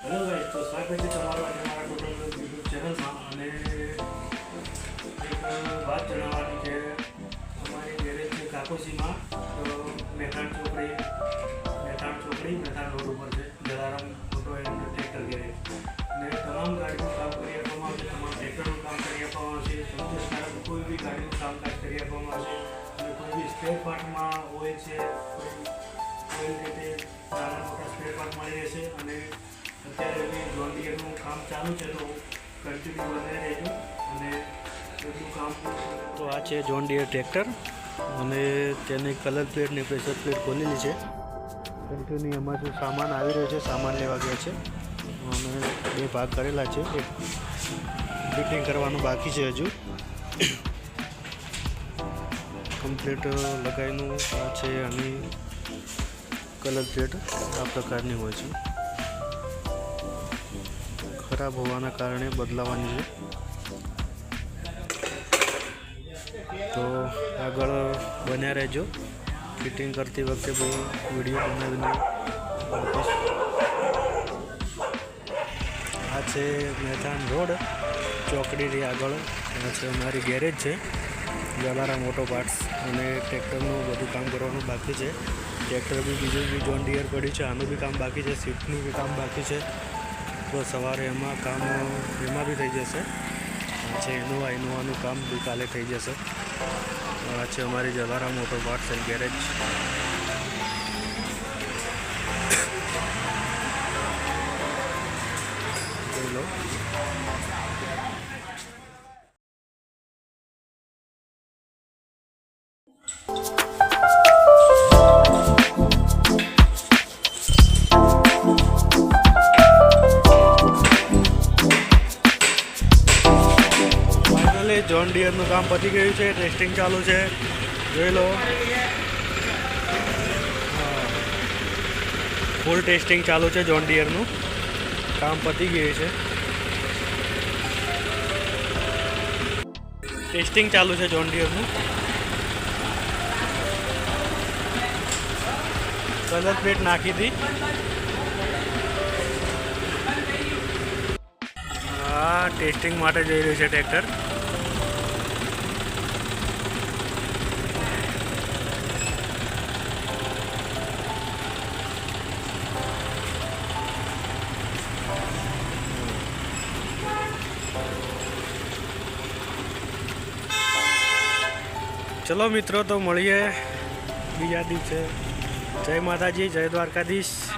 Hello guys, તો સ્વાગત છે તમારું આજે મારા ટોટલ યુટ્યુબ ચેનલમાં. અને એક વાત જણાવવાની કે અમારી ગેરેજ છે કાકોસીમાં, તો મહેતાણ ચોકડી મહેતાણ રોડ ઉપર છે જલારામ મોટો એન્ડ ટ્રેક્ટર ગેરેજ. અને તમામ ગાડીનું કામ કરી આપવામાં આવશે, તમામ ટ્રેક્ટરનું કામ કરી આપવામાં આવશે, સંતોષકારક કોઈ બી ગાડીનું કામકાજ કરી આપવામાં આવશે. અને કોઈ બી સ્પેર પાર્ટમાં ઓઇલ છે, કોઈ ઓઇલ રીતે નાના મોટા સ્પેર પાર્ટ મળી રહેશે. અને અત્યારે બી જોન ડીયરનું કામ ચાલુ છે, તો કન્ટિન્યુ બને રહેજો અને બધું કામ. તો આ છે જોન ડીયર ટ્રેક્ટર અને તેની કલર પ્લેટ ને પ્રેશર પ્લેટ ખોલેલી છે. કન્ટિન્યુ એમાં જો સામાન આવી રહ્યો છે, સામાન લેવા ગયા છે અને બે ભાગ કરેલા છે. એક ફિટિંગ કરવાનું બાકી છે હજુ. કમ્પ્લીટ લગાવીનું આ છે અને કલર પ્લેટ આ પ્રકારની હોય છે. ખરાબ હોવાના કારણે બદલાવાની છે. તો આગળ બન્યા રહેજો. ફિટિંગ કરતી વખતે ભાઈ વિડીયો બનાવીને આ છે મહેતાણ રોડ ચોકડીથી આગળ. આ છે અમારી ગેરેજ છે જલારામ ઓટો પાર્ટ્સ. અને ટ્રેક્ટરનું બધું કામ કરવાનું બાકી છે. ટ્રેક્ટર બી બીજું બી જોન ડીયર પડ્યું છે, આનું બી કામ બાકી છે, સીટનું બી કામ બાકી છે. તો સવારે એમાં કામ એમાં બી થઈ જશે. આ છે ઇનોવાનું કામ બી કાલે થઈ જશે. આ છે અમારી Jalaram auto parts and garage. જોઈ લો. જોન ડીયરનું કામ પતી ગયું છે, ટેસ્ટિંગ ચાલુ છે. જોઈ લો, ફૂલ ટેસ્ટિંગ ચાલુ છે. જોન ડીયરનું કામ પતી ગયું છે, ટેસ્ટિંગ ચાલુ છે જોન ડીયરનું. કલર પ્લેટ નાખી હતી. હા, ટેસ્ટિંગ માટે જઈ રહ્યું છે ટ્રેક્ટર. ચલો મિત્રો, તો મળીએ બીજા દિવસે. જય માતાજી, જય દ્વારકાધીશ.